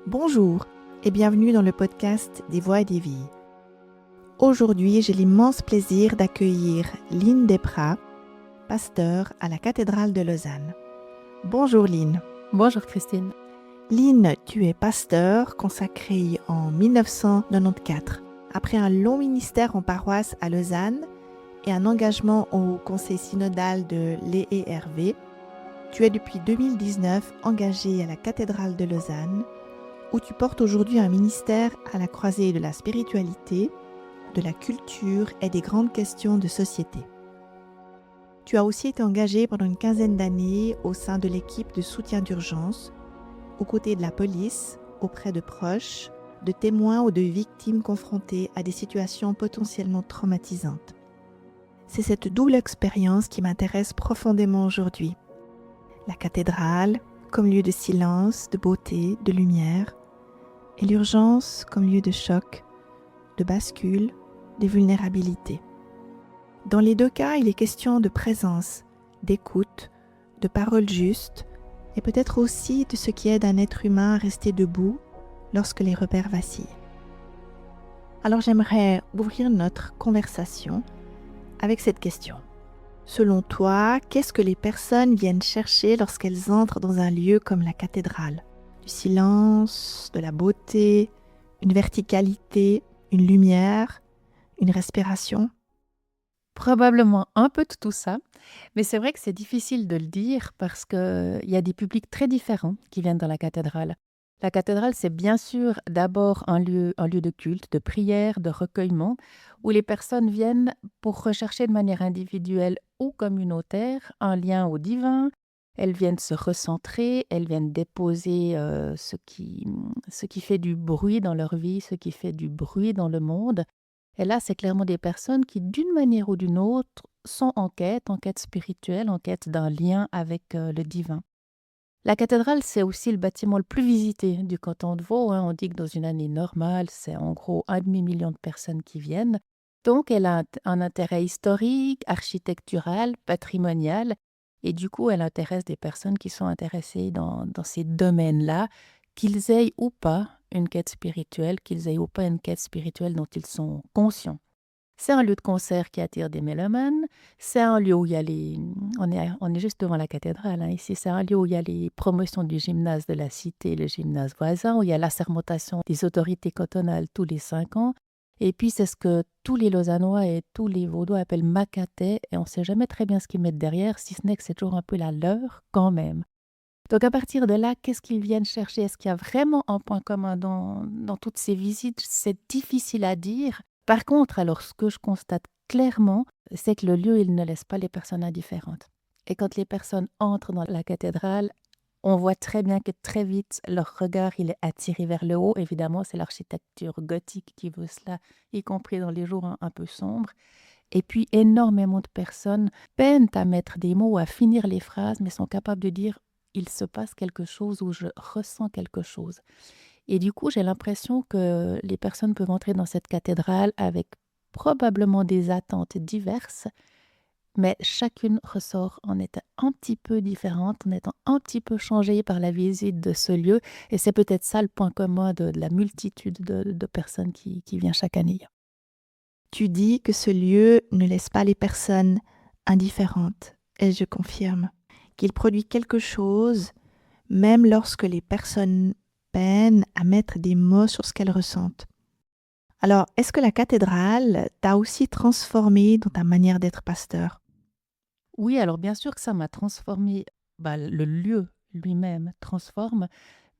Bonjour et bienvenue dans le podcast des Voix et des Vies. Aujourd'hui, j'ai l'immense plaisir d'accueillir Line Desprats, pasteur à la cathédrale de Lausanne. Bonjour Line. Bonjour Christine. Line, tu es pasteur consacré en 1994. Après un long ministère en paroisse à Lausanne et un engagement au conseil synodal de l'EERV, tu es depuis 2019 engagé à la cathédrale de Lausanne, où tu portes aujourd'hui un ministère à la croisée de la spiritualité, de la culture et des grandes questions de société. Tu as aussi été engagé pendant une quinzaine d'années au sein de l'équipe de soutien d'urgence, aux côtés de la police, auprès de proches, de témoins ou de victimes confrontées à des situations potentiellement traumatisantes. C'est cette double expérience qui m'intéresse profondément aujourd'hui. La cathédrale comme lieu de silence, de beauté, de lumière, et l'urgence comme lieu de choc, de bascule, de vulnérabilité. Dans les deux cas, il est question de présence, d'écoute, de paroles justes, et peut-être aussi de ce qui aide un être humain à rester debout lorsque les repères vacillent. Alors j'aimerais ouvrir notre conversation avec cette question. Selon toi, qu'est-ce que les personnes viennent chercher lorsqu'elles entrent dans un lieu comme la cathédrale ? Du silence, de la beauté, une verticalité, une lumière, une respiration ? Probablement un peu de tout ça, mais c'est vrai que c'est difficile de le dire parce qu'il y a des publics très différents qui viennent dans la cathédrale. La cathédrale, c'est bien sûr d'abord un lieu de culte, de prière, de recueillement, où les personnes viennent pour rechercher de manière individuelle ou communautaire un lien au divin. Elles viennent se recentrer, elles viennent déposer ce qui fait du bruit dans leur vie, ce qui fait du bruit dans le monde. Et là, c'est clairement des personnes qui, d'une manière ou d'une autre, sont en quête spirituelle, en quête d'un lien avec le divin. La cathédrale, c'est aussi le bâtiment le plus visité du canton de Vaud. On dit que dans une année normale, c'est en gros 1,5 million de personnes qui viennent. Donc, elle a un intérêt historique, architectural, patrimonial. Et du coup, elle intéresse des personnes qui sont intéressées dans ces domaines-là, qu'ils aient ou pas une quête spirituelle, qu'ils aient ou pas une quête spirituelle dont ils sont conscients. C'est un lieu de concert qui attire des mélomanes. C'est un lieu où il y a les... On est juste devant la cathédrale, hein, ici. C'est un lieu où il y a les promotions du gymnase de la cité, le gymnase voisin, où il y a l'assermentation des autorités cantonales tous les 5 ans. Et puis, c'est ce que tous les Lausannois et tous les Vaudois appellent Macatet, et on ne sait jamais très bien ce qu'ils mettent derrière, si ce n'est que c'est toujours un peu la leur quand même. Donc, à partir de là, qu'est-ce qu'ils viennent chercher? Est-ce qu'il y a vraiment un point commun dans toutes ces visites? C'est difficile à dire. Par contre, alors, ce que je constate clairement, c'est que le lieu, il ne laisse pas les personnes indifférentes. Et quand les personnes entrent dans la cathédrale, on voit très bien que très vite, leur regard, il est attiré vers le haut. Évidemment, c'est l'architecture gothique qui veut cela, y compris dans les jours un peu sombres. Et puis, énormément de personnes peinent à mettre des mots, à finir les phrases, mais sont capables de dire il se passe quelque chose ou je ressens quelque chose. Et du coup, j'ai l'impression que les personnes peuvent entrer dans cette cathédrale avec probablement des attentes diverses, mais chacune ressort en étant un petit peu différente, en étant un petit peu changée par la visite de ce lieu. Et c'est peut-être ça le point commun de la multitude de personnes qui vient chaque année. Tu dis que ce lieu ne laisse pas les personnes indifférentes, et je confirme qu'il produit quelque chose, même lorsque les personnes peinent à mettre des mots sur ce qu'elles ressentent. Alors, est-ce que la cathédrale t'a aussi transformé dans ta manière d'être pasteur ? Oui, alors bien sûr que ça m'a transformé, le lieu lui-même transforme.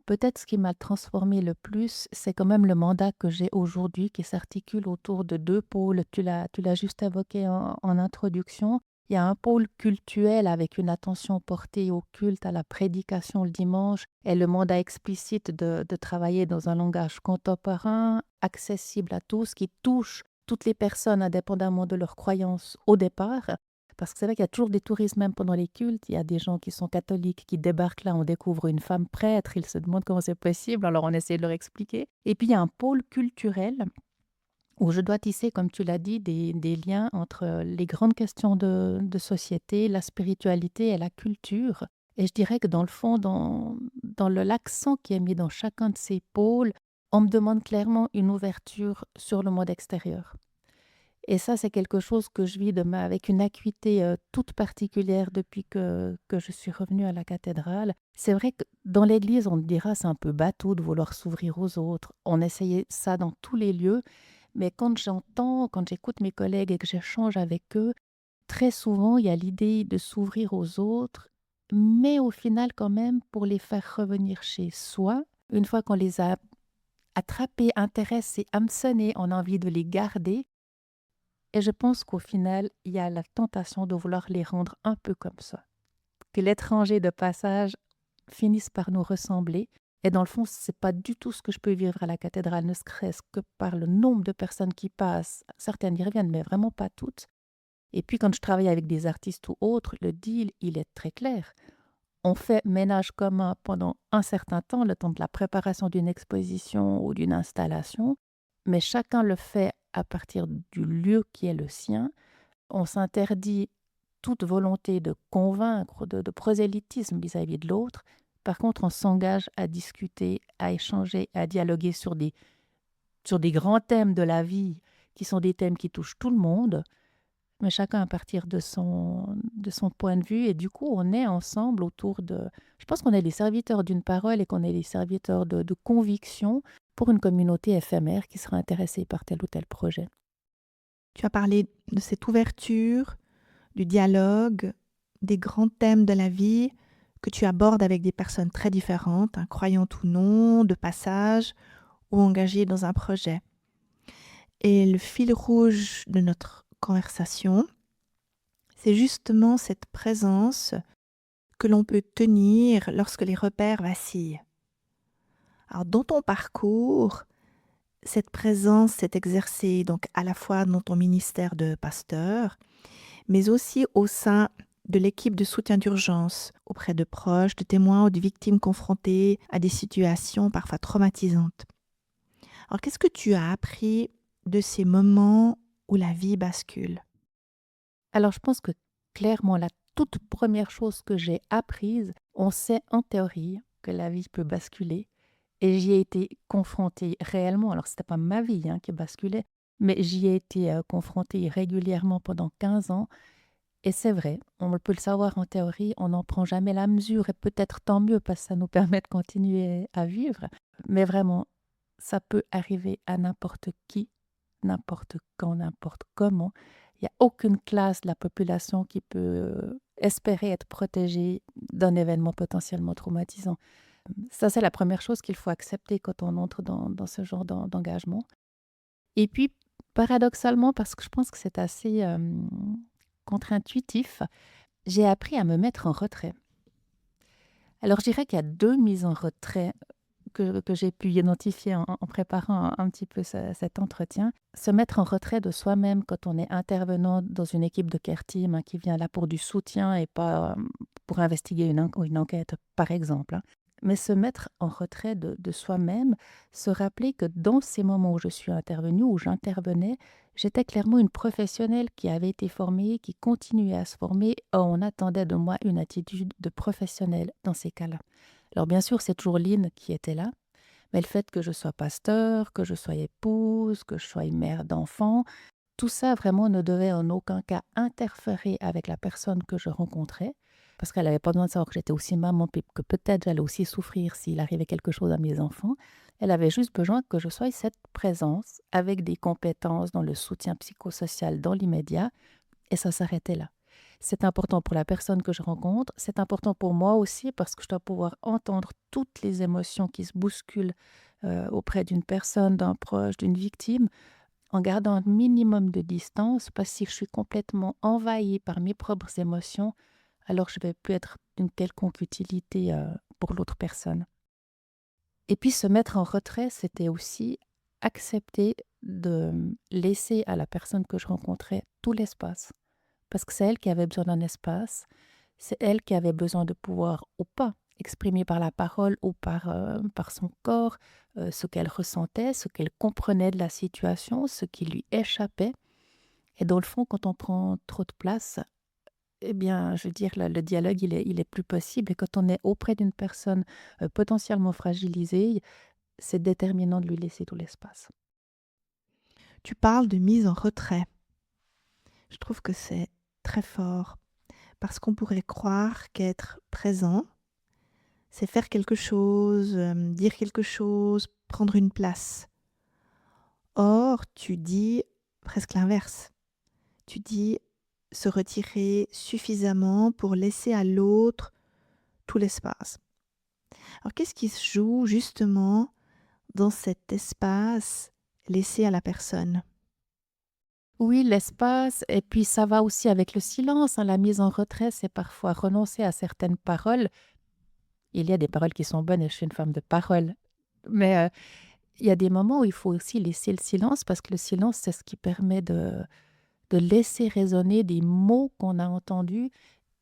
Peut-être ce qui m'a transformé le plus, c'est quand même le mandat que j'ai aujourd'hui qui s'articule autour de 2 pôles. Tu l'as juste évoqué en introduction. Il y a un pôle cultuel avec une attention portée au culte, à la prédication le dimanche et le mandat explicite de travailler dans un langage contemporain, accessible à tous, qui touche toutes les personnes indépendamment de leurs croyances au départ. Parce que c'est vrai qu'il y a toujours des touristes, même pendant les cultes. Il y a des gens qui sont catholiques qui débarquent là, on découvre une femme prêtre, ils se demandent comment c'est possible, alors on essaie de leur expliquer. Et puis il y a un pôle culturel où je dois tisser, comme tu l'as dit, des liens entre les grandes questions de société, la spiritualité et la culture. Et je dirais que dans le fond, dans l'accent qui est mis dans chacun de ces pôles, on me demande clairement une ouverture sur le monde extérieur. Et ça, c'est quelque chose que je vis avec une acuité toute particulière depuis que je suis revenue à la cathédrale. C'est vrai que dans l'église, on me dira c'est un peu bateau de vouloir s'ouvrir aux autres. On essayait ça dans tous les lieux, mais quand j'écoute mes collègues et que j'échange avec eux, très souvent, il y a l'idée de s'ouvrir aux autres, mais au final, quand même, pour les faire revenir chez soi, une fois qu'on les a attrapés, intéressés, hameçonnés, on a envie de les garder. Et je pense qu'au final, il y a la tentation de vouloir les rendre un peu comme ça. Que l'étranger de passage finisse par nous ressembler. Et dans le fond, c'est pas du tout ce que je peux vivre à la cathédrale, ne serait-ce que par le nombre de personnes qui passent. Certaines y reviennent, mais vraiment pas toutes. Et puis quand je travaille avec des artistes ou autres, le deal, il est très clair. On fait ménage commun pendant un certain temps, le temps de la préparation d'une exposition ou d'une installation, mais chacun le fait à partir du lieu qui est le sien. On s'interdit toute volonté de convaincre, de prosélytisme vis-à-vis de l'autre. Par contre, on s'engage à discuter, à échanger, à dialoguer sur des grands thèmes de la vie qui sont des thèmes qui touchent tout le monde, mais chacun à partir de son point de vue. Et du coup, on est ensemble autour de... Je pense qu'on est les serviteurs d'une parole et qu'on est les serviteurs de conviction pour une communauté éphémère qui sera intéressée par tel ou tel projet. Tu as parlé de cette ouverture, du dialogue, des grands thèmes de la vie que tu abordes avec des personnes très différentes, hein, croyantes ou non, de passage ou engagées dans un projet. Et le fil rouge de notre conversation, c'est justement cette présence que l'on peut tenir lorsque les repères vacillent. Alors, dans ton parcours, cette présence s'est exercée donc à la fois dans ton ministère de pasteur, mais aussi au sein de l'équipe de soutien d'urgence auprès de proches, de témoins ou de victimes confrontées à des situations parfois traumatisantes. Alors, qu'est-ce que tu as appris de ces moments où la vie bascule? Alors je pense que clairement, la toute première chose que j'ai apprise, on sait en théorie que la vie peut basculer et j'y ai été confrontée réellement. Alors c'était pas ma vie qui basculait, mais j'y ai été confrontée régulièrement pendant 15 ans. Et c'est vrai, on peut le savoir en théorie, on n'en prend jamais la mesure et peut-être tant mieux parce que ça nous permet de continuer à vivre. Mais vraiment, ça peut arriver à n'importe qui, n'importe quand, n'importe comment. Il n'y a aucune classe de la population qui peut espérer être protégée d'un événement potentiellement traumatisant. Ça, c'est la première chose qu'il faut accepter quand on entre dans ce genre d'engagement. Et puis, paradoxalement, parce que je pense que c'est assez contre-intuitif, j'ai appris à me mettre en retrait. Alors, je dirais qu'il y a 2 mises en retrait que j'ai pu identifier en préparant un petit peu cet entretien. Se mettre en retrait de soi-même quand on est intervenant dans une équipe de care team qui vient là pour du soutien et pas pour investiguer une enquête, par exemple. Mais se mettre en retrait de soi-même, se rappeler que dans ces moments où je suis intervenue, où j'intervenais, j'étais clairement une professionnelle qui avait été formée, qui continuait à se former. On attendait de moi une attitude de professionnelle dans ces cas-là. Alors bien sûr, c'est toujours Lynn qui était là, mais le fait que je sois pasteur, que je sois épouse, que je sois mère d'enfants, tout ça vraiment ne devait en aucun cas interférer avec la personne que je rencontrais, parce qu'elle n'avait pas besoin de savoir que j'étais aussi maman, puis que peut-être j'allais aussi souffrir s'il arrivait quelque chose à mes enfants. Elle avait juste besoin que je sois cette présence avec des compétences dans le soutien psychosocial dans l'immédiat, et ça s'arrêtait là. C'est important pour la personne que je rencontre, c'est important pour moi aussi parce que je dois pouvoir entendre toutes les émotions qui se bousculent auprès d'une personne, d'un proche, d'une victime, en gardant un minimum de distance, parce que si je suis complètement envahie par mes propres émotions, alors je ne vais plus être d'une quelconque utilité pour l'autre personne. Et puis se mettre en retrait, c'était aussi accepter de laisser à la personne que je rencontrais tout l'espace. Parce que c'est elle qui avait besoin d'un espace, c'est elle qui avait besoin de pouvoir ou pas exprimer par la parole ou par son corps ce qu'elle ressentait, ce qu'elle comprenait de la situation, ce qui lui échappait. Et dans le fond, quand on prend trop de place, Eh bien, je veux dire, le dialogue, il est plus possible et quand on est auprès d'une personne, potentiellement fragilisée, c'est déterminant de lui laisser tout l'espace. Tu parles de mise en retrait. Je trouve que c'est très fort parce qu'on pourrait croire qu'être présent, c'est faire quelque chose, dire quelque chose, prendre une place. Or, tu dis presque l'inverse. Tu dis se retirer suffisamment pour laisser à l'autre tout l'espace. Alors, qu'est-ce qui se joue justement dans cet espace laissé à la personne? Oui, l'espace et puis ça va aussi avec le silence, hein. La mise en retrait, c'est parfois renoncer à certaines paroles. Il y a des paroles qui sont bonnes et je suis une femme de parole, mais il y a des moments où il faut aussi laisser le silence parce que le silence, c'est ce qui permet de laisser résonner des mots qu'on a entendus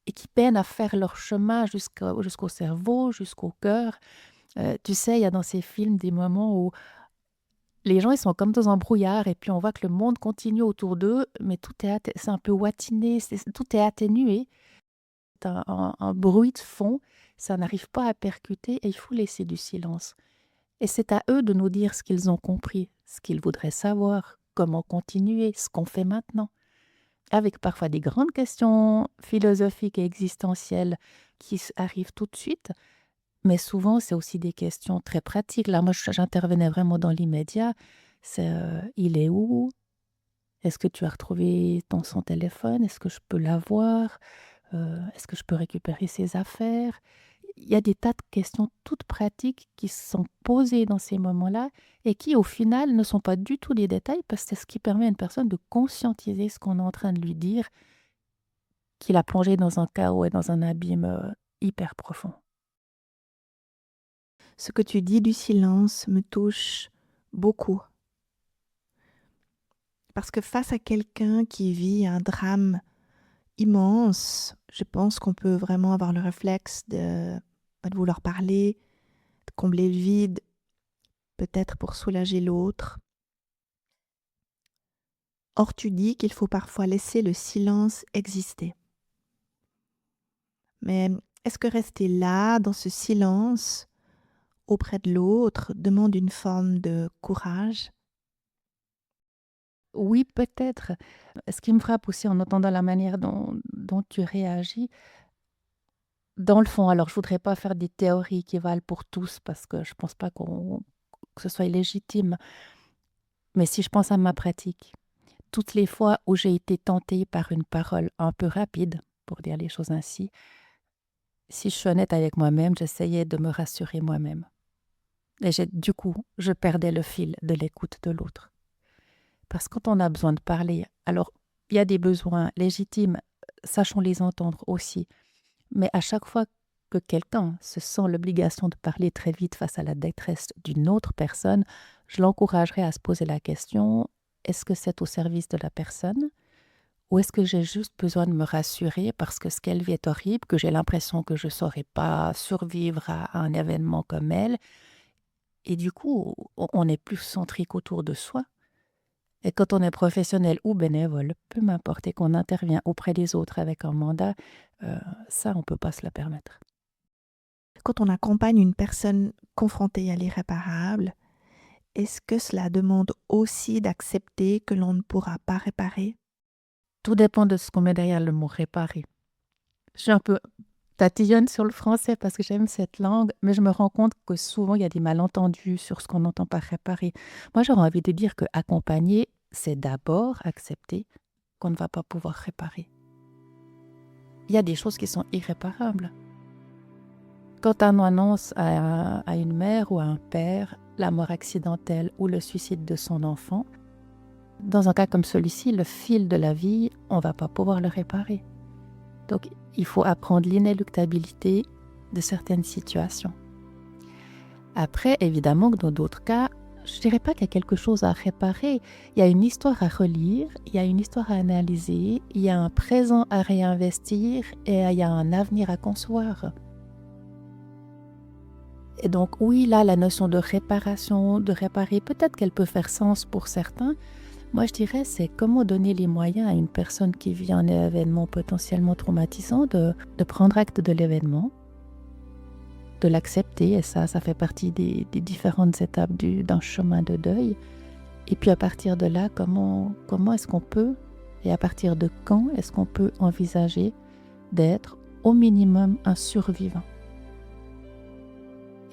et qui peinent à faire leur chemin jusqu'au cerveau, jusqu'au cœur. Tu sais, il y a dans ces films des moments où les gens, ils sont comme dans un brouillard et puis on voit que le monde continue autour d'eux, mais tout est c'est un peu watiné, tout est atténué. Tu as un bruit de fond, ça n'arrive pas à percuter et il faut laisser du silence. Et c'est à eux de nous dire ce qu'ils ont compris, ce qu'ils voudraient savoir, comment continuer, ce qu'on fait maintenant. Avec parfois des grandes questions philosophiques et existentielles qui arrivent tout de suite, mais souvent c'est aussi des questions très pratiques. Là, moi, j'intervenais vraiment dans l'immédiat. C'est il est où? Est-ce que tu as retrouvé son téléphone? Est-ce que je peux l'avoir? Est-ce que je peux récupérer ses affaires? Il y a des tas de questions toutes pratiques qui sont posées dans ces moments-là et qui, au final, ne sont pas du tout des détails parce que c'est ce qui permet à une personne de conscientiser ce qu'on est en train de lui dire, qu'il a plongé dans un chaos et dans un abîme hyper profond. Ce que tu dis du silence me touche beaucoup parce que face à quelqu'un qui vit un drame immense, je pense qu'on peut vraiment avoir le réflexe de vouloir parler, de combler le vide, peut-être pour soulager l'autre. Or, tu dis qu'il faut parfois laisser le silence exister. Mais est-ce que rester là, dans ce silence, auprès de l'autre, demande une forme de courage? Oui, peut-être. Ce qui me frappe aussi en entendant la manière dont tu réagis, dans le fond, alors je voudrais pas faire des théories qui valent pour tous parce que je pense pas que ce soit légitime, mais si je pense à ma pratique, toutes les fois où j'ai été tentée par une parole un peu rapide, pour dire les choses ainsi, si je suis honnête avec moi-même, j'essayais de me rassurer moi-même. Et du coup, je perdais le fil de l'écoute de l'autre. Parce que quand on a besoin de parler, alors il y a des besoins légitimes, sachons les entendre aussi. Mais à chaque fois que quelqu'un se sent l'obligation de parler très vite face à la détresse d'une autre personne, je l'encouragerais à se poser la question, est-ce que c'est au service de la personne ou est-ce que j'ai juste besoin de me rassurer parce que ce qu'elle vit est horrible, que j'ai l'impression que je ne saurais pas survivre à un événement comme elle. Et du coup, on est plus centrique autour de soi. Et quand on est professionnel ou bénévole, peu m'importe, et qu'on intervient auprès des autres avec un mandat, euh, ça, on ne peut pas se le permettre. Quand on accompagne une personne confrontée à l'irréparable, est-ce que cela demande aussi d'accepter que l'on ne pourra pas réparer? Tout dépend de ce qu'on met derrière le mot réparer. Je suis un peu tatillonne sur le français parce que j'aime cette langue, mais je me rends compte que souvent il y a des malentendus sur ce qu'on entend par réparer. Moi, j'aurais envie de dire que accompagner, c'est d'abord accepter qu'on ne va pas pouvoir réparer. Il y a des choses qui sont irréparables. Quand on annonce à une mère ou à un père la mort accidentelle ou le suicide de son enfant, dans un cas comme celui-ci, le fil de la vie, on ne va pas pouvoir le réparer. Donc, il faut apprendre l'inéluctabilité de certaines situations. Après, évidemment que dans d'autres cas, je ne dirais pas qu'il y a quelque chose à réparer. Il y a une histoire à relire, il y a une histoire à analyser, il y a un présent à réinvestir et il y a un avenir à concevoir. Et donc oui, là, la notion de réparation, de réparer, peut-être qu'elle peut faire sens pour certains, Moi, je dirais, c'est comment donner les moyens à une personne qui vit un événement potentiellement traumatisant de prendre acte de l'événement, de l'accepter, et ça fait partie des différentes étapes d'un chemin de deuil. Et puis à partir de là, comment est-ce qu'on peut, et à partir de quand est-ce qu'on peut envisager d'être au minimum un survivant?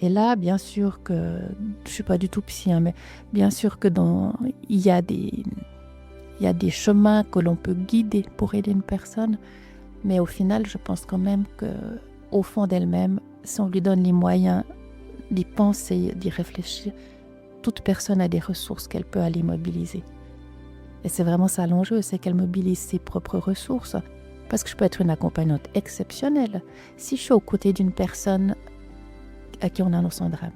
Et là, bien sûr que, je ne suis pas du tout psy, mais bien sûr que il y a des chemins que l'on peut guider pour aider une personne, mais au final, je pense quand même qu'au fond d'elle-même, si on lui donne les moyens d'y penser, d'y réfléchir, toute personne a des ressources qu'elle peut aller mobiliser. Et c'est vraiment ça l'enjeu, c'est qu'elle mobilise ses propres ressources. Parce que je peux être une accompagnante exceptionnelle. Si je suis aux côtés d'une personne à qui on annonce un drame,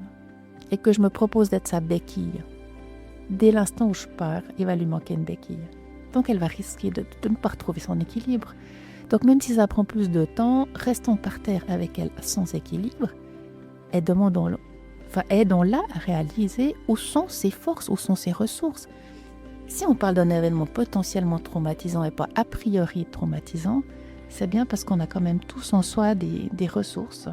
et que je me propose d'être sa béquille, dès l'instant où je pars, il va lui manquer une béquille. Donc elle va risquer de ne pas retrouver son équilibre. Donc même si ça prend plus de temps, restons par terre avec elle sans équilibre et aidons-la à réaliser où sont ses forces, où sont ses ressources. Si on parle d'un événement potentiellement traumatisant et pas a priori traumatisant, c'est bien parce qu'on a quand même tous en soi des ressources.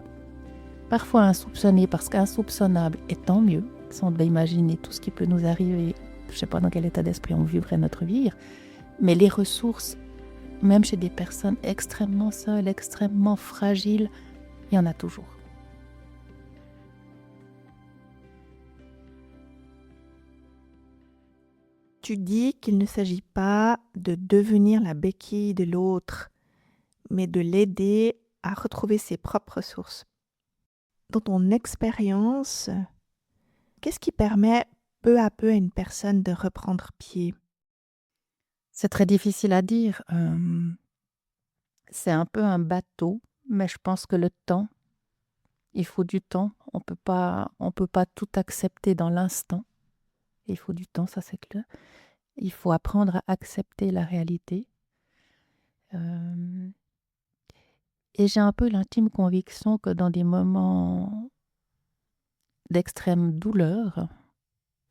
Parfois insoupçonnées, parce qu'insoupçonnables, et tant mieux. Si on devait imaginer tout ce qui peut nous arriver, je ne sais pas dans quel état d'esprit on vivrait notre vie, mais les ressources, même chez des personnes extrêmement seules, extrêmement fragiles, il y en a toujours. Tu dis qu'il ne s'agit pas de devenir la béquille de l'autre, mais de l'aider à retrouver ses propres ressources. Dans ton expérience, qu'est-ce qui permet peu à peu à une personne de reprendre pied? C'est très difficile à dire. C'est un peu un bateau, mais je pense que le temps, il faut du temps. On peut pas tout accepter dans l'instant. Il faut du temps, ça c'est clair. Il faut apprendre à accepter la réalité. Euh, et j'ai un peu l'intime conviction que dans des moments d'extrême douleur,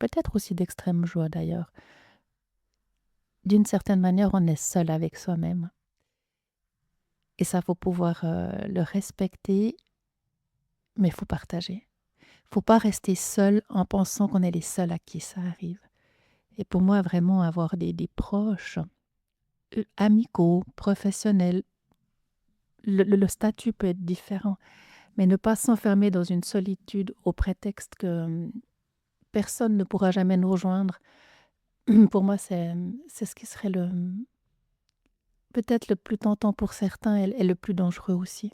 peut-être aussi d'extrême joie d'ailleurs, d'une certaine manière, on est seul avec soi-même. Et ça, faut pouvoir le respecter, mais il faut partager. Faut pas rester seul en pensant qu'on est les seuls à qui ça arrive. Et pour moi, vraiment avoir des proches, amicaux, professionnels, le statut peut être différent, mais ne pas s'enfermer dans une solitude au prétexte que personne ne pourra jamais nous rejoindre, pour moi, c'est ce qui serait peut-être le plus tentant pour certains et le plus dangereux aussi.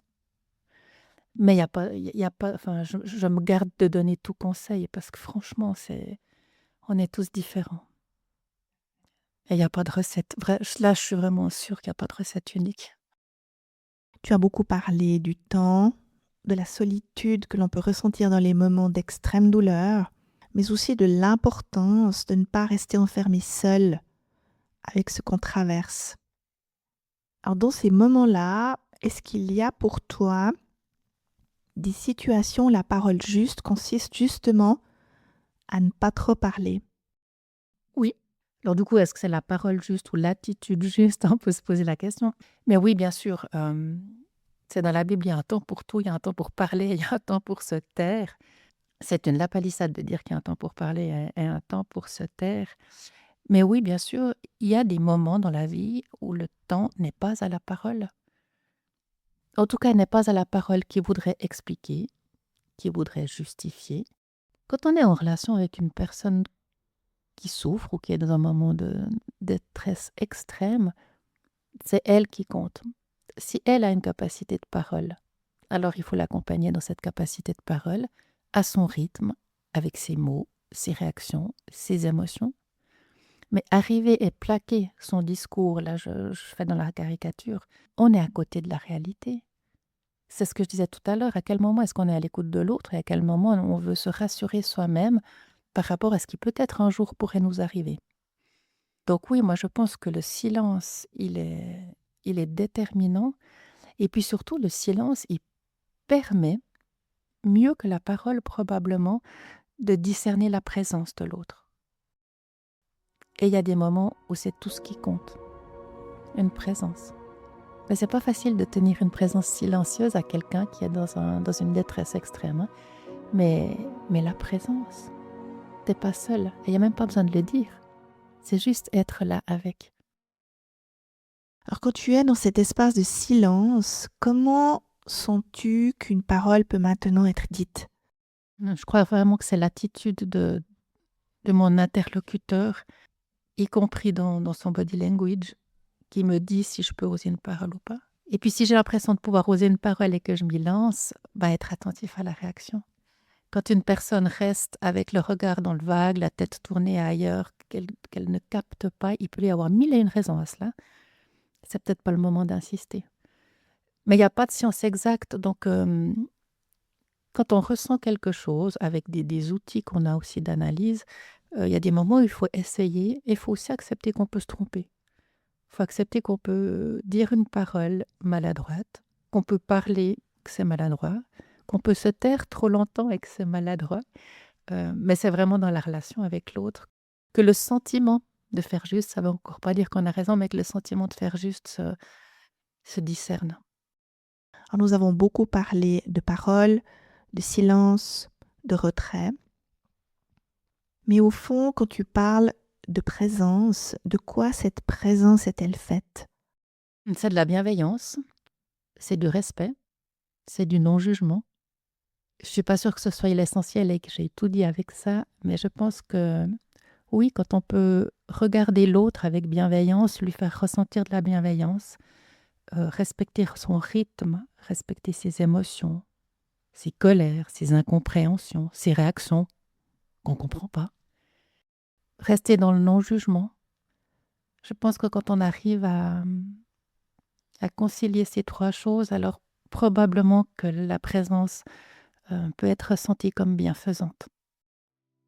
Mais il y a pas, enfin, je me garde de donner tout conseil parce que franchement, on est tous différents. Et il n'y a pas de recette. Là, je suis vraiment sûre qu'il n'y a pas de recette unique. Tu as beaucoup parlé du temps, de la solitude que l'on peut ressentir dans les moments d'extrême douleur, mais aussi de l'importance de ne pas rester enfermé seul avec ce qu'on traverse. Alors dans ces moments-là, est-ce qu'il y a pour toi des situations où la parole juste consiste justement à ne pas trop parler? Oui. Alors du coup, est-ce que c'est la parole juste ou l'attitude juste? On peut se poser la question. Mais oui, bien sûr, c'est dans la Bible, il y a un temps pour tout, il y a un temps pour parler, il y a un temps pour se taire. C'est une lapalissade de dire qu'il y a un temps pour parler et un temps pour se taire. Mais oui, bien sûr, il y a des moments dans la vie où le temps n'est pas à la parole. En tout cas, n'est pas à la parole qui voudrait expliquer, qui voudrait justifier. Quand on est en relation avec une personne qui souffre ou qui est dans un moment de détresse extrême, c'est elle qui compte. Si elle a une capacité de parole, alors il faut l'accompagner dans cette capacité de parole, à son rythme, avec ses mots, ses réactions, ses émotions. Mais arriver et plaquer son discours, là je fais dans la caricature, on est à côté de la réalité. C'est ce que je disais tout à l'heure, à quel moment est-ce qu'on est à l'écoute de l'autre et à quel moment on veut se rassurer soi-même par rapport à ce qui peut-être un jour pourrait nous arriver. Donc oui, moi je pense que le silence, il est déterminant. Et puis surtout, le silence, il permet, mieux que la parole probablement, de discerner la présence de l'autre. Et il y a des moments où c'est tout ce qui compte, une présence. Mais c'est pas facile de tenir une présence silencieuse à quelqu'un qui est dans une détresse extrême, hein. Mais la présence, t'es pas seul. Et il n'y a même pas besoin de le dire. C'est juste être là avec. Alors quand tu es dans cet espace de silence, comment sens-tu qu'une parole peut maintenant être dite? Je crois vraiment que c'est l'attitude de mon interlocuteur, y compris dans son body language, qui me dit si je peux oser une parole ou pas. Et puis si j'ai l'impression de pouvoir oser une parole et que je m'y lance, être attentif à la réaction. Quand une personne reste avec le regard dans le vague, la tête tournée ailleurs, qu'elle ne capte pas, il peut y avoir mille et une raisons à cela. C'est peut-être pas le moment d'insister. Mais il n'y a pas de science exacte, donc quand on ressent quelque chose avec des outils qu'on a aussi d'analyse, il y a des moments où il faut essayer et il faut aussi accepter qu'on peut se tromper. Il faut accepter qu'on peut dire une parole maladroite, qu'on peut parler que c'est maladroit, qu'on peut se taire trop longtemps et que c'est maladroit. Mais c'est vraiment dans la relation avec l'autre que le sentiment de faire juste, ça ne veut encore pas dire qu'on a raison, mais que le sentiment de faire juste se discerne. Alors nous avons beaucoup parlé de parole, de silence, de retrait. Mais au fond, quand tu parles de présence, de quoi cette présence est-elle faite? C'est de la bienveillance, c'est du respect, c'est du non-jugement. Je ne suis pas sûre que ce soit l'essentiel et que j'ai tout dit avec ça, mais je pense que oui, quand on peut regarder l'autre avec bienveillance, lui faire ressentir de la bienveillance, respecter son rythme, respecter ses émotions, ses colères, ses incompréhensions, ses réactions qu'on ne comprend pas. Rester dans le non-jugement. Je pense que quand on arrive à concilier ces trois choses, alors probablement que la présence peut être ressentie comme bienfaisante.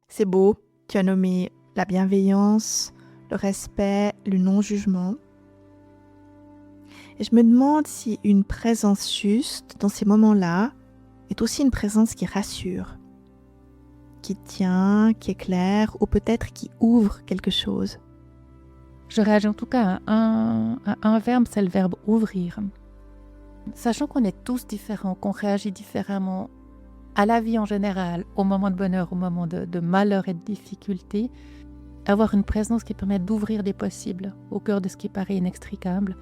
C'est beau, tu as nommé la bienveillance, le respect, le non-jugement. Et je me demande si une présence juste dans ces moments-là est aussi une présence qui rassure, qui tient, qui éclaire ou peut-être qui ouvre quelque chose. Je réagis en tout cas à un verbe, c'est le verbe ouvrir. Sachant qu'on est tous différents, qu'on réagit différemment à la vie en général, au moment de bonheur, au moment de malheur et de difficulté, avoir une présence qui permet d'ouvrir des possibles au cœur de ce qui paraît inextricable.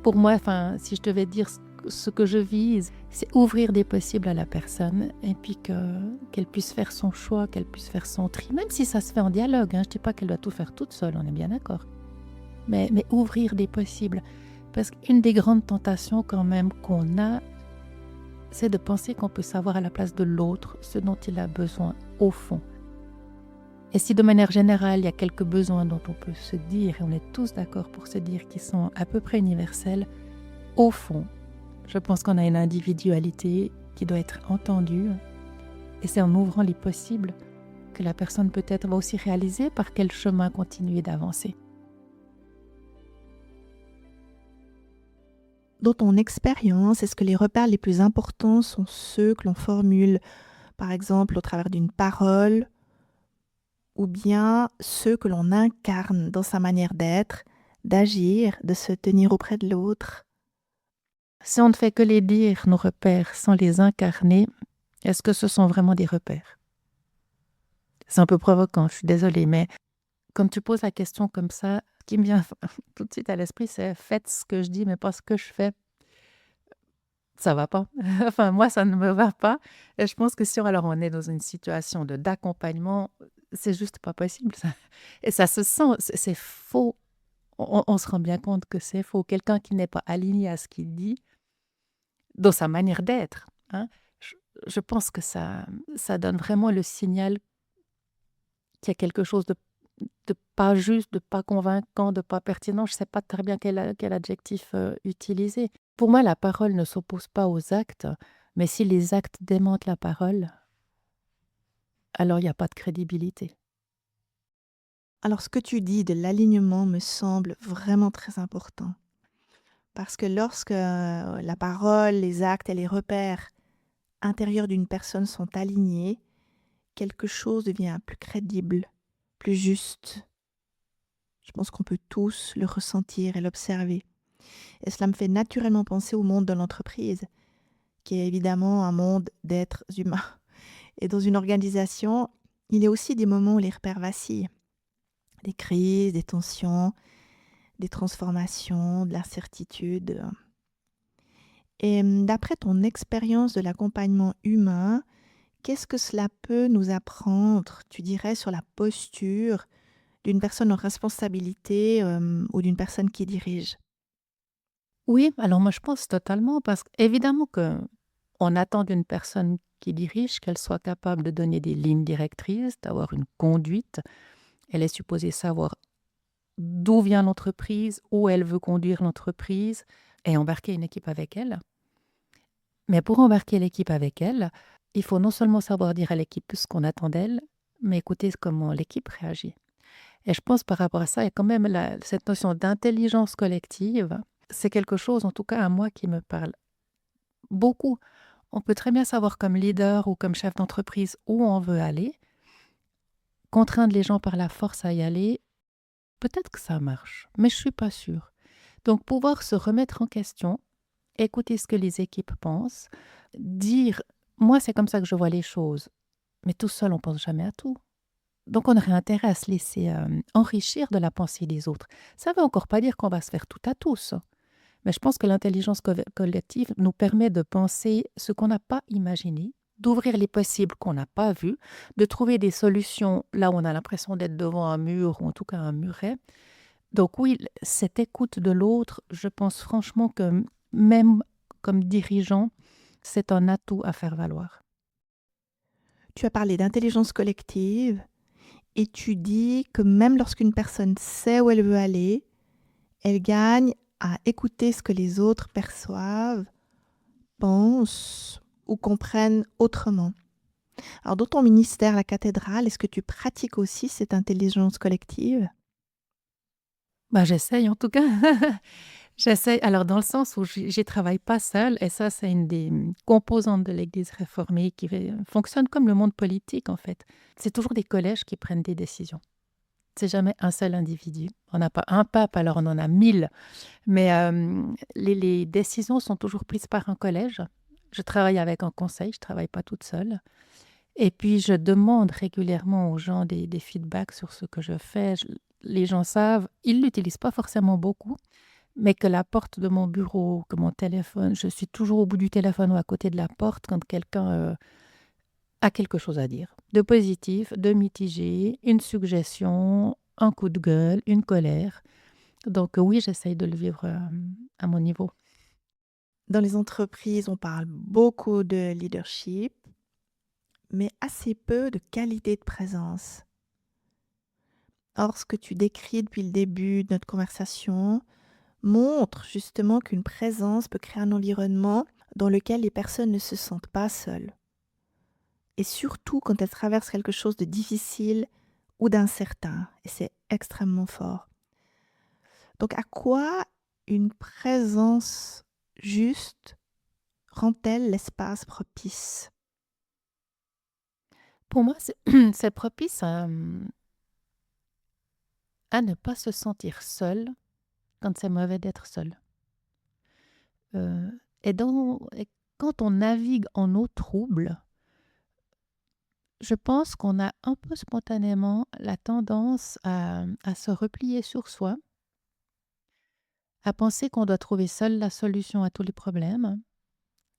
Pour moi, si je devais dire ce que je vise, c'est ouvrir des possibles à la personne et puis qu'elle puisse faire son choix, qu'elle puisse faire son tri, même si ça se fait en dialogue. Je ne dis pas qu'elle doit tout faire toute seule, on est bien d'accord. Mais ouvrir des possibles. Parce qu'une des grandes tentations quand même qu'on a, c'est de penser qu'on peut savoir à la place de l'autre ce dont il a besoin au fond. Et si de manière générale, il y a quelques besoins dont on peut se dire, et on est tous d'accord pour se dire qu'ils sont à peu près universels, au fond, je pense qu'on a une individualité qui doit être entendue. Et c'est en ouvrant les possibles que la personne peut-être va aussi réaliser par quel chemin continuer d'avancer. Dans ton expérience, est-ce que les repères les plus importants sont ceux que l'on formule, par exemple au travers d'une parole, ou bien ceux que l'on incarne dans sa manière d'être, d'agir, de se tenir auprès de l'autre? Si on ne fait que les dire, nos repères, sans les incarner, est-ce que ce sont vraiment des repères? C'est un peu provoquant, je suis désolée, mais quand tu poses la question comme ça, ce qui me vient tout de suite à l'esprit, c'est faites ce que je dis, mais pas ce que je fais. Ça va pas. Moi, ça ne me va pas. Et je pense que si alors on est dans une situation d'accompagnement, c'est juste pas possible, ça. Et ça se sent, c'est faux. On se rend bien compte que c'est faux. Quelqu'un qui n'est pas aligné à ce qu'il dit, dans sa manière d'être, hein, je, je pense que ça donne vraiment le signal qu'il y a quelque chose de pas juste, de pas convaincant, de pas pertinent. Je ne sais pas très bien quel adjectif utiliser. Pour moi, la parole ne s'oppose pas aux actes, mais si les actes démentent la parole, alors il n'y a pas de crédibilité. Alors ce que tu dis de l'alignement me semble vraiment très important. Parce que lorsque la parole, les actes et les repères intérieurs d'une personne sont alignés, quelque chose devient plus crédible, plus juste. Je pense qu'on peut tous le ressentir et l'observer. Et cela me fait naturellement penser au monde de l'entreprise, qui est évidemment un monde d'êtres humains. Et dans une organisation, il y a aussi des moments où les repères vacillent. Des crises, des tensions, des transformations, de l'incertitude. Et d'après ton expérience de l'accompagnement humain, qu'est-ce que cela peut nous apprendre, tu dirais, sur la posture d'une personne en responsabilité ou d'une personne qui dirige? Oui, alors moi je pense totalement parce qu'évidemment qu'on attend d'une personne qui dirige qu'elle soit capable de donner des lignes directrices, d'avoir une conduite. Elle est supposée savoir d'où vient l'entreprise, où elle veut conduire l'entreprise et embarquer une équipe avec elle. Mais pour embarquer l'équipe avec elle, il faut non seulement savoir dire à l'équipe tout ce qu'on attend d'elle, mais écouter comment l'équipe réagit. Et je pense par rapport à ça, il y a quand même cette notion d'intelligence collective. C'est quelque chose, en tout cas à moi, qui me parle beaucoup. On peut très bien savoir comme leader ou comme chef d'entreprise où on veut aller, contraindre les gens par la force à y aller. Peut-être que ça marche, mais je ne suis pas sûre. Donc pouvoir se remettre en question, écouter ce que les équipes pensent, dire: «Moi, c'est comme ça que je vois les choses», mais tout seul, on ne pense jamais à tout. Donc on aurait intérêt à se laisser, enrichir de la pensée des autres. Ça ne veut encore pas dire qu'on va se faire tout à tous, mais je pense que l'intelligence collective nous permet de penser ce qu'on n'a pas imaginé, d'ouvrir les possibles qu'on n'a pas vus, de trouver des solutions là où on a l'impression d'être devant un mur ou en tout cas un muret. Donc oui, cette écoute de l'autre, je pense franchement que même comme dirigeant, c'est un atout à faire valoir. Tu as parlé d'intelligence collective et tu dis que même lorsqu'une personne sait où elle veut aller, elle gagne à écouter ce que les autres perçoivent, pensent ou comprennent autrement. Alors dans ton ministère, la cathédrale, est-ce que tu pratiques aussi cette intelligence collective? Bah, j'essaye en tout cas. J'essaye alors dans le sens où j'y travaille pas seule et ça c'est une des, composantes de l'Église réformée qui fonctionne comme le monde politique en fait. C'est toujours des collèges qui prennent des décisions. C'est jamais un seul individu. On n'a pas un pape, alors on en a 1000, mais les décisions sont toujours prises par un collège. Je travaille avec un conseil, je travaille pas toute seule et puis je demande régulièrement aux gens des feedbacks sur ce que je fais. Les gens savent, ils l'utilisent pas forcément beaucoup, mais que la porte de mon bureau, que mon téléphone, je suis toujours au bout du téléphone ou à côté de la porte quand quelqu'un, a quelque chose à dire. De positif, de mitigé, une suggestion, un coup de gueule, une colère. Donc oui, j'essaye de le vivre, à mon niveau. Dans les entreprises, on parle beaucoup de leadership, mais assez peu de qualité de présence. Or, ce que tu décris depuis le début de notre conversation montre justement qu'une présence peut créer un environnement dans lequel les personnes ne se sentent pas seules. Et surtout quand elles traversent quelque chose de difficile ou d'incertain. Et c'est extrêmement fort. Donc à quoi une présence juste rend-elle l'espace propice? Pour moi, c'est c'est propice à ne pas se sentir seul quand c'est mauvais d'être seul. Et quand on navigue en eau trouble, je pense qu'on a un peu spontanément la tendance à se replier sur soi, à penser qu'on doit trouver seul la solution à tous les problèmes,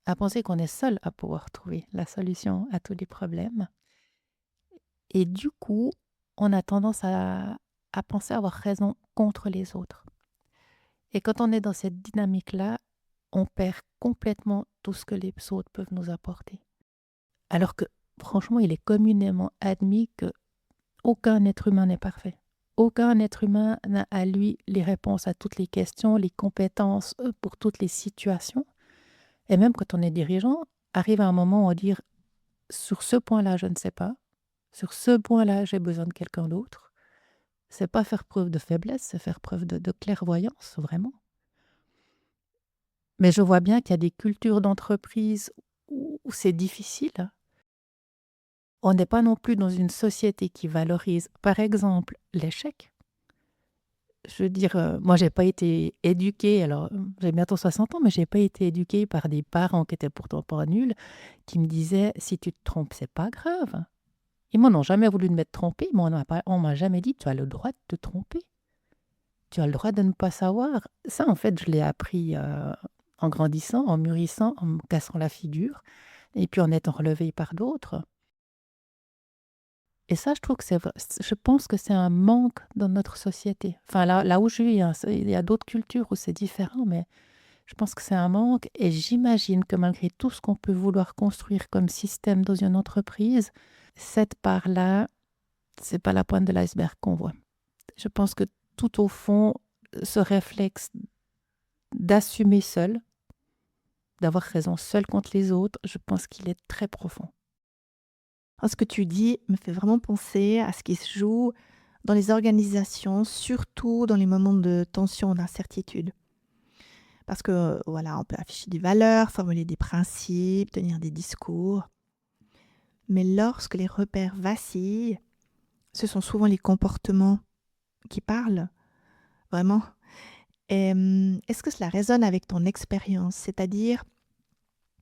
à penser qu'on est seul à pouvoir trouver la solution à tous les problèmes. Et du coup, on a tendance à penser avoir raison contre les autres. Et quand on est dans cette dynamique-là, on perd complètement tout ce que les autres peuvent nous apporter. Alors que, franchement, il est communément admis que aucun être humain n'est parfait. Aucun être humain n'a à lui les réponses à toutes les questions, les compétences pour toutes les situations. Et même quand on est dirigeant, arrive à un moment où on va dire sur ce point-là, je ne sais pas. Sur ce point-là, j'ai besoin de quelqu'un d'autre. C'est pas faire preuve de faiblesse, c'est faire preuve de clairvoyance, vraiment. Mais je vois bien qu'il y a des cultures d'entreprise où c'est difficile. On n'est pas non plus dans une société qui valorise, par exemple, l'échec. Je veux dire, moi, j'ai pas été éduquée, alors, j'ai bientôt 60 ans, mais j'ai pas été éduquée par des parents qui étaient pourtant pas nuls, qui me disaient: «Si tu te trompes, c'est pas grave». Ils m'en ont jamais voulu de m'être trompée, mais on m'a jamais dit: «Tu as le droit de te tromper. Tu as le droit de ne pas savoir». Ça, en fait, je l'ai appris, en grandissant, en mûrissant, en me cassant la figure et puis en étant relevée par d'autres. Et ça, je trouve que c'est vrai, je pense que c'est un manque dans notre société. Enfin, là où je vis, hein, il y a d'autres cultures où c'est différent, mais je pense que c'est un manque et j'imagine que malgré tout ce qu'on peut vouloir construire comme système dans une entreprise, cette part-là, c'est pas la pointe de l'iceberg qu'on voit. Je pense que tout au fond, ce réflexe d'assumer seul, d'avoir raison seul contre les autres, je pense qu'il est très profond. Alors, ce que tu dis me fait vraiment penser à ce qui se joue dans les organisations, surtout dans les moments de tension, d'incertitude. Parce que, voilà, on peut afficher des valeurs, formuler des principes, tenir des discours, mais lorsque les repères vacillent, ce sont souvent les comportements qui parlent, vraiment. Est-ce que cela résonne avec ton expérience? C'est-à-dire,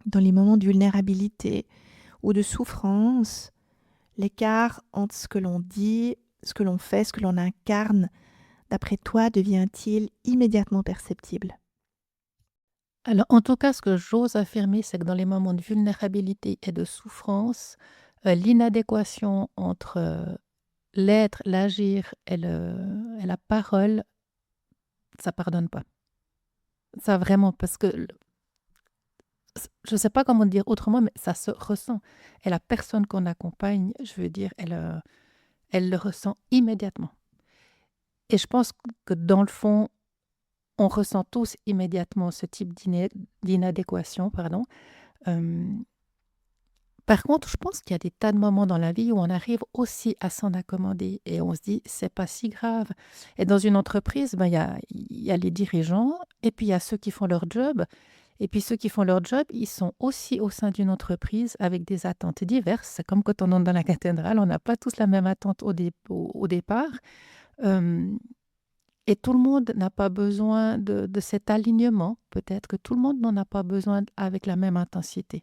dans les moments de vulnérabilité ou de souffrance, l'écart entre ce que l'on dit, ce que l'on fait, ce que l'on incarne, d'après toi, devient-il immédiatement perceptible? Alors, en tout cas, ce que j'ose affirmer, c'est que dans les moments de vulnérabilité et de souffrance, l'inadéquation entre, l'être, l'agir et la parole, ça pardonne pas. Ça vraiment, parce que je ne sais pas comment dire autrement, mais ça se ressent et la personne qu'on accompagne, je veux dire, elle le ressent immédiatement et je pense que dans le fond, on ressent tous immédiatement ce type d'inadéquation, pardon. Hem, Par contre, je pense qu'il y a des tas de moments dans la vie où on arrive aussi à s'en accommoder et on se dit: «C'est pas si grave» et dans une entreprise, ben, il y a les dirigeants et puis il y a ceux qui font leur job et puis ceux qui font leur job, ils sont aussi au sein d'une entreprise avec des attentes diverses. C'est comme quand on entre dans la cathédrale, on n'a pas tous la même attente au départ, hem et tout le monde n'a pas besoin de cet alignement. Peut-être que tout le monde n'en a pas besoin avec la même intensité.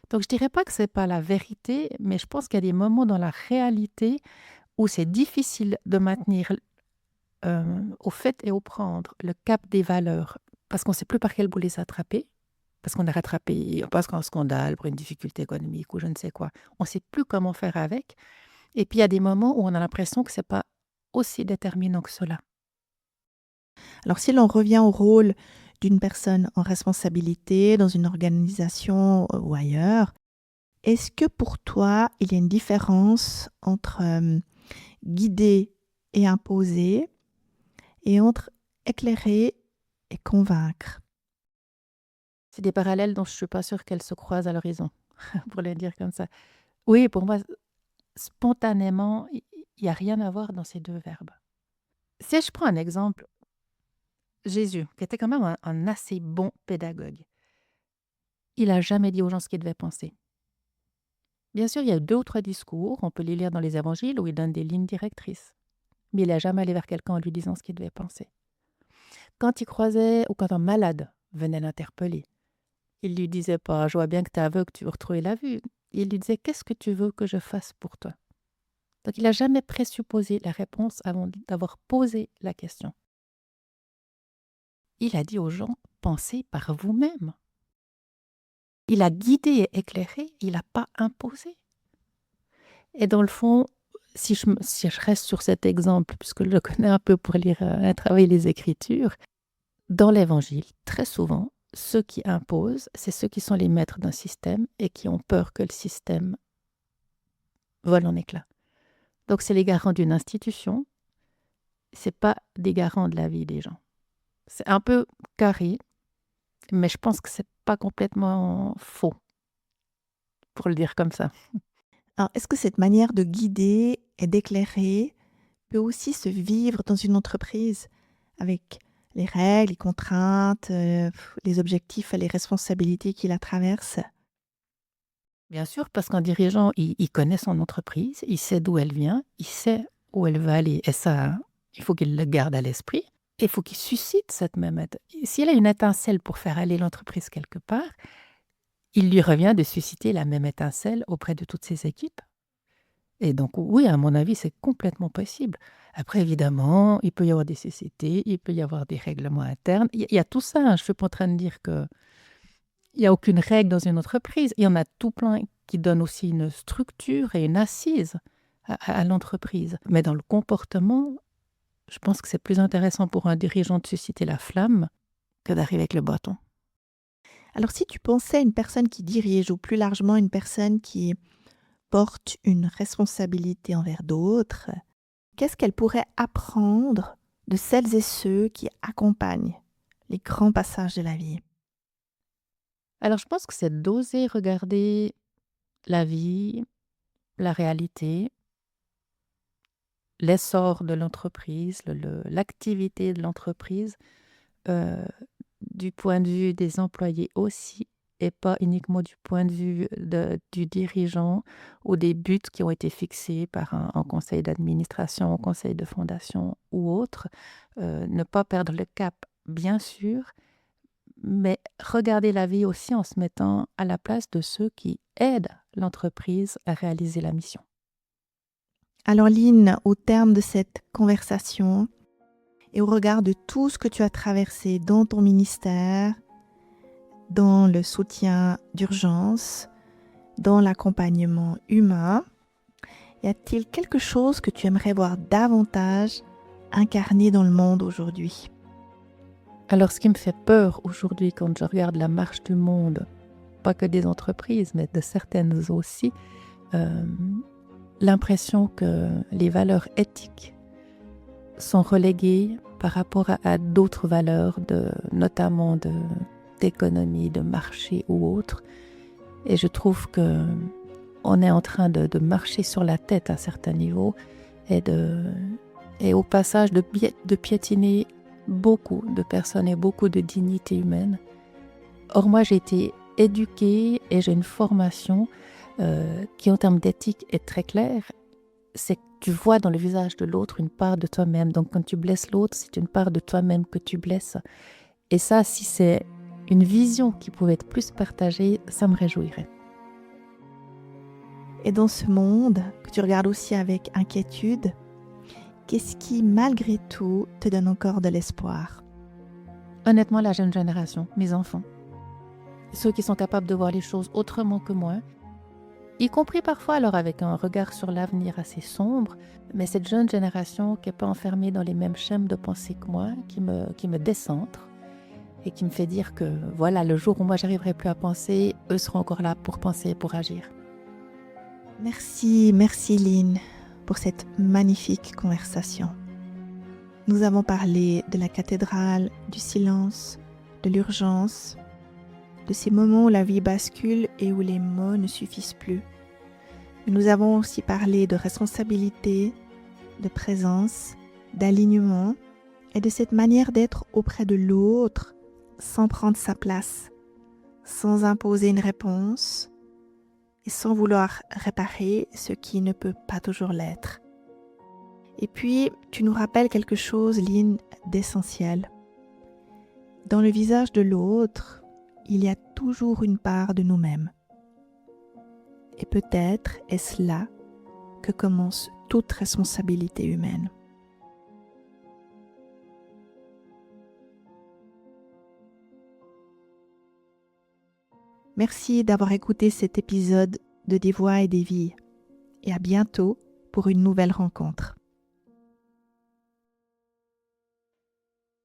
Donc je dirais pas que c'est pas la vérité, mais je pense qu'il y a des moments dans la réalité où c'est difficile de maintenir, au fait et au prendre, le cap des valeurs. Parce qu'on ne sait plus par quel bout les attraper, parce qu'on est rattrapé, parce qu'un scandale, pour une difficulté économique ou je ne sais quoi. On ne sait plus comment faire avec. Et puis il y a des moments où on a l'impression que c'est pas aussi déterminant que cela. Alors, si l'on revient au rôle d'une personne en responsabilité dans une organisation ou ailleurs, est-ce que pour toi, il y a une différence entre guider et imposer et entre éclairer et convaincre? C'est des parallèles dont je suis pas sûre qu'elles se croisent à l'horizon, pour le dire comme ça. Oui, pour moi, spontanément, il y a rien à voir dans ces 2 verbes. Si je prends un exemple, Jésus, qui était quand même un assez bon pédagogue, il a jamais dit aux gens ce qu'ils devaient penser. Bien sûr, il y a 2 ou 3 discours, on peut les lire dans les évangiles où il donne des lignes directrices, mais il a jamais allé vers quelqu'un en lui disant ce qu'il devait penser. Quand il croisait ou quand un malade venait l'interpeller, il lui disait pas: «Je vois bien que tu es aveugle, tu veux retrouver la vue». Il lui disait: «Qu'est-ce que tu veux que je fasse pour toi?» Donc il a jamais présupposé la réponse avant d'avoir posé la question. Il a dit aux gens: «Pensez par vous-même». Il a guidé et éclairé, il n'a pas imposé. Et dans le fond, si je reste sur cet exemple, puisque je le connais un peu pour lire, travailler les Écritures, dans l'Évangile, très souvent, ceux qui imposent, c'est ceux qui sont les maîtres d'un système et qui ont peur que le système vole en éclats. Donc c'est les garants d'une institution, c'est pas des garants de la vie des gens. C'est un peu carré, mais je pense que c'est pas complètement faux, pour le dire comme ça. Alors, est-ce que cette manière de guider et d'éclairer peut aussi se vivre dans une entreprise avec les règles, les contraintes, les objectifs et les responsabilités qui la traversent? Bien sûr, parce qu'un dirigeant, il connaît son entreprise, il sait d'où elle vient, il sait où elle va aller et ça, il faut qu'il le garde à l'esprit. il faut qu'il suscite cette même s'il a une étincelle pour faire aller l'entreprise quelque part, il lui revient de susciter la même étincelle auprès de toutes ses équipes. Et donc oui, à mon avis, c'est complètement possible. Après évidemment, il peut y avoir des sociétés, il peut y avoir des règlements internes. Il y a tout ça, hein. Je ne suis pas en train de dire qu'il n'y a aucune règle dans une entreprise. Il y en a tout plein qui donnent aussi une structure et une assise à l'entreprise. Mais dans le comportement, je pense que c'est plus intéressant pour un dirigeant de susciter la flamme que d'arriver avec le bâton. Alors si tu pensais à une personne qui dirige ou plus largement une personne qui porte une responsabilité envers d'autres, qu'est-ce qu'elle pourrait apprendre de celles et ceux qui accompagnent les grands passages de la vie? Alors je pense que c'est d'oser regarder la vie, la réalité, l'essor de l'entreprise, l'activité de l'entreprise, euh, du point de vue des employés aussi, et pas uniquement du point de vue du dirigeant ou des buts qui ont été fixés par un conseil d'administration, un conseil de fondation ou autre. Ne pas perdre le cap, bien sûr, mais regarder la vie aussi en se mettant à la place de ceux qui aident l'entreprise à réaliser la mission. Alors Lynn, au terme de cette conversation et au regard de tout ce que tu as traversé dans ton ministère, dans le soutien d'urgence, dans l'accompagnement humain, y a-t-il quelque chose que tu aimerais voir davantage incarné dans le monde aujourd'hui? Alors ce qui me fait peur aujourd'hui quand je regarde la marche du monde, pas que des entreprises, mais de certaines aussi, l'impression que les valeurs éthiques sont reléguées par rapport à d'autres valeurs, notamment d'économie, de marché ou autres. Et je trouve qu'on est en train de marcher sur la tête à certains niveaux et au passage de piétiner beaucoup de personnes et beaucoup de dignité humaine. Or moi j'ai été éduquée et j'ai une formation qui en termes d'éthique est très claire. C'est que tu vois dans le visage de l'autre une part de toi-même. Donc quand tu blesses l'autre, c'est une part de toi-même que tu blesses. Et ça, si c'est une vision qui pouvait être plus partagée, ça me réjouirait. Et dans ce monde que tu regardes aussi avec inquiétude, qu'est-ce qui, malgré tout, te donne encore de l'espoir? Honnêtement, la jeune génération, mes enfants, ceux qui sont capables de voir les choses autrement que moi, y compris parfois alors avec un regard sur l'avenir assez sombre, mais cette jeune génération qui n'est pas enfermée dans les mêmes schèmes de pensée que moi, qui me décentre et qui me fait dire que voilà, le jour où moi j'arriverai plus à penser, eux seront encore là pour penser et pour agir. Merci Lynn pour cette magnifique conversation. Nous avons parlé de la cathédrale, du silence, de l'urgence, de ces moments où la vie bascule et où les mots ne suffisent plus. Mais nous avons aussi parlé de responsabilité, de présence, d'alignement et de cette manière d'être auprès de l'autre sans prendre sa place, sans imposer une réponse et sans vouloir réparer ce qui ne peut pas toujours l'être. Et puis, tu nous rappelles quelque chose, Lynn, d'essentiel. Dans le visage de l'autre, il y a toujours une part de nous-mêmes. Et peut-être est-ce là que commence toute responsabilité humaine. Merci d'avoir écouté cet épisode de Des voix et des vies. Et à bientôt pour une nouvelle rencontre.